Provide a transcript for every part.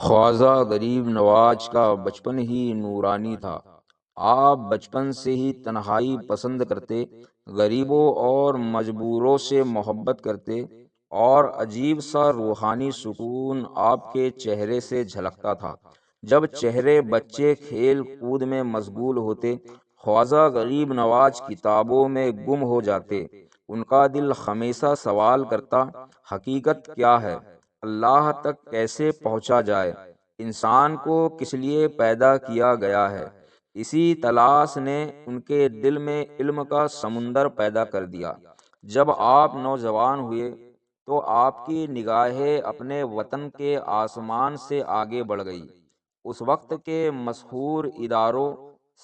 خواجہ غریب نواز کا بچپن ہی نورانی تھا۔ آپ بچپن سے ہی تنہائی پسند کرتے، غریبوں اور مجبوروں سے محبت کرتے، اور عجیب سا روحانی سکون آپ کے چہرے سے جھلکتا تھا۔ جب چہرے بچے کھیل کود میں مشغول ہوتے، خواجہ غریب نواز کتابوں میں گم ہو جاتے۔ ان کا دل ہمیشہ سوال کرتا، حقیقت کیا ہے؟ اللہ تک کیسے پہنچا جائے؟ انسان کو کس لیے پیدا کیا گیا ہے؟ اسی تلاش نے ان کے دل میں علم کا سمندر پیدا کر دیا۔ جب آپ نوجوان ہوئے تو آپ کی نگاہیں اپنے وطن کے آسمان سے آگے بڑھ گئی۔ اس وقت کے مشہور اداروں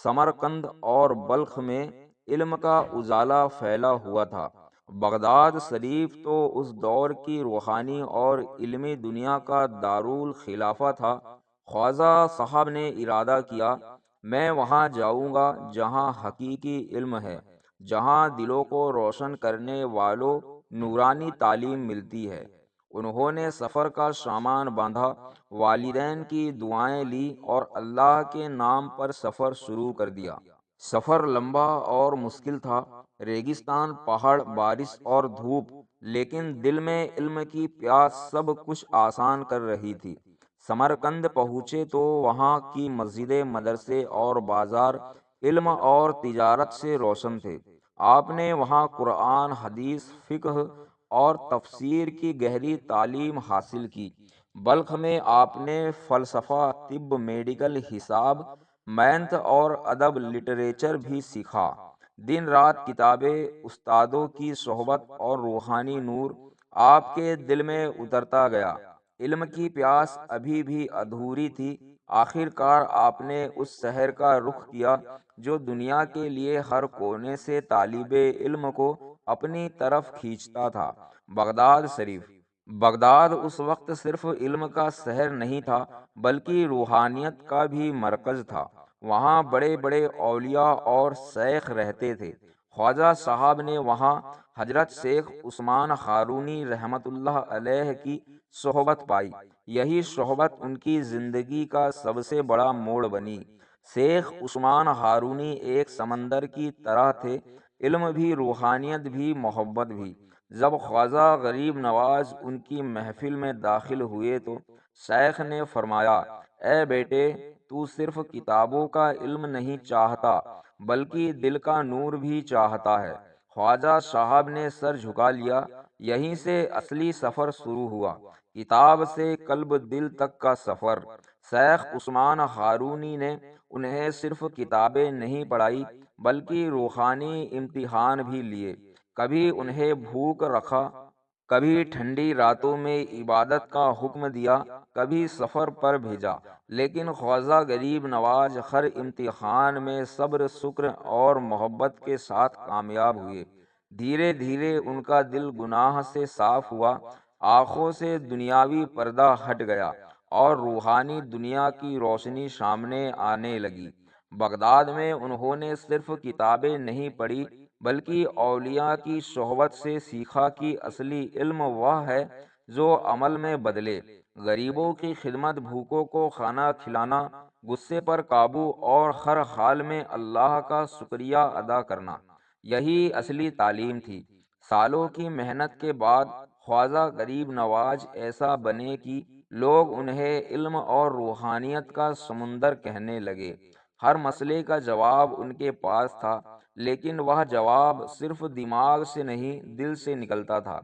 سمرقند اور بلخ میں علم کا اجالا پھیلا ہوا تھا۔ بغداد شریف تو اس دور کی روحانی اور علمی دنیا کا دارالخلافہ تھا۔ خواجہ صاحب نے ارادہ کیا، میں وہاں جاؤں گا جہاں حقیقی علم ہے، جہاں دلوں کو روشن کرنے والوں نورانی تعلیم ملتی ہے۔ انہوں نے سفر کا سامان باندھا، والدین کی دعائیں لی اور اللہ کے نام پر سفر شروع کر دیا۔ سفر لمبا اور مشکل تھا، ریگستان، پہاڑ، بارش اور دھوپ، لیکن دل میں علم کی پیاس سب کچھ آسان کر رہی تھی۔ سمرقند پہنچے تو وہاں کی مسجدیں، مدرسے اور بازار علم اور تجارت سے روشن تھے۔ آپ نے وہاں قرآن، حدیث، فقہ اور تفسیر کی گہری تعلیم حاصل کی۔ بلخ میں آپ نے فلسفہ، طب، میڈیکل، حساب، میتھ اور ادب لٹریچر بھی سیکھا۔ دن رات کتابیں، استادوں کی صحبت اور روحانی نور آپ کے دل میں اترتا گیا۔ علم کی پیاس ابھی بھی ادھوری تھی۔ آخر کار آپ نے اس شہر کا رخ کیا جو دنیا کے لیے ہر کونے سے طالب علم کو اپنی طرف کھینچتا تھا، بغداد شریف۔ بغداد اس وقت صرف علم کا شہر نہیں تھا بلکہ روحانیت کا بھی مرکز تھا۔ وہاں بڑے بڑے اولیاء اور شیخ رہتے تھے۔ خواجہ صاحب نے وہاں حضرت شیخ عثمان ہارونی رحمۃ اللہ علیہ کی صحبت پائی۔ یہی صحبت ان کی زندگی کا سب سے بڑا موڑ بنی۔ شیخ عثمان ہارونی ایک سمندر کی طرح تھے، علم بھی، روحانیت بھی، محبت بھی۔ جب خواجہ غریب نواز ان کی محفل میں داخل ہوئے تو شیخ نے فرمایا، اے بیٹے، تو صرف کتابوں کا علم نہیں چاہتا بلکہ دل کا نور بھی چاہتا ہے۔ خواجہ صاحب نے سر جھکا لیا۔ یہیں سے اصلی سفر شروع ہوا، کتاب سے قلب دل تک کا سفر۔ شیخ عثمان ہارونی نے انہیں صرف کتابیں نہیں پڑھائی بلکہ روحانی امتحان بھی لیے۔ کبھی انہیں بھوک رکھا، کبھی ٹھنڈی راتوں میں عبادت کا حکم دیا، کبھی سفر پر بھیجا، لیکن خواجہ غریب نواز ہر امتحان میں صبر، شکر اور محبت کے ساتھ کامیاب ہوئے۔ دھیرے دھیرے ان کا دل گناہ سے صاف ہوا، آنکھوں سے دنیاوی پردہ ہٹ گیا اور روحانی دنیا کی روشنی سامنے آنے لگی۔ بغداد میں انہوں نے صرف کتابیں نہیں پڑھی بلکہ اولیاء کی صحبت سے سیکھا کہ اصلی علم وہ ہے جو عمل میں بدلے۔ غریبوں کی خدمت، بھوکوں کو کھانا کھلانا، غصے پر قابو اور ہر حال میں اللہ کا شکریہ ادا کرنا، یہی اصلی تعلیم تھی۔ سالوں کی محنت کے بعد خواجہ غریب نواز ایسا بنے کہ لوگ انہیں علم اور روحانیت کا سمندر کہنے لگے۔ ہر مسئلے کا جواب ان کے پاس تھا، لیکن وہ جواب صرف دماغ سے نہیں، دل سے نکلتا تھا۔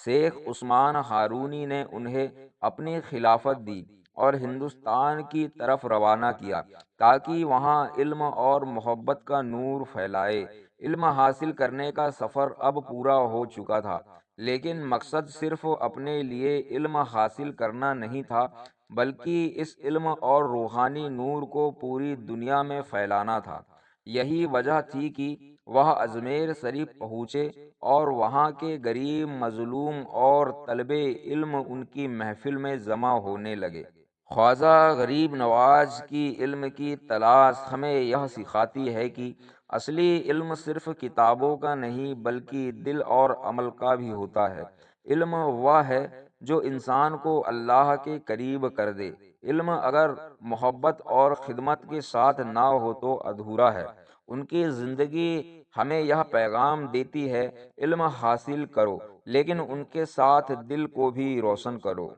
شیخ عثمان ہارونی نے انہیں اپنی خلافت دی اور ہندوستان کی طرف روانہ کیا تاکہ وہاں علم اور محبت کا نور پھیلائے۔ علم حاصل کرنے کا سفر اب پورا ہو چکا تھا، لیکن مقصد صرف اپنے لیے علم حاصل کرنا نہیں تھا بلکہ اس علم اور روحانی نور کو پوری دنیا میں پھیلانا تھا۔ یہی وجہ تھی کہ وہ اجمیر شریف پہنچے اور وہاں کے غریب، مظلوم اور طلب علم ان کی محفل میں جمع ہونے لگے۔ خواجہ غریب نواز کی علم کی تلاش ہمیں یہ سکھاتی ہے کہ اصلی علم صرف کتابوں کا نہیں بلکہ دل اور عمل کا بھی ہوتا ہے۔ علم وہ ہے جو انسان کو اللہ کے قریب کر دے۔ علم اگر محبت اور خدمت کے ساتھ نہ ہو تو ادھورا ہے۔ ان کی زندگی ہمیں یہ پیغام دیتی ہے، علم حاصل کرو لیکن ان کے ساتھ دل کو بھی روشن کرو۔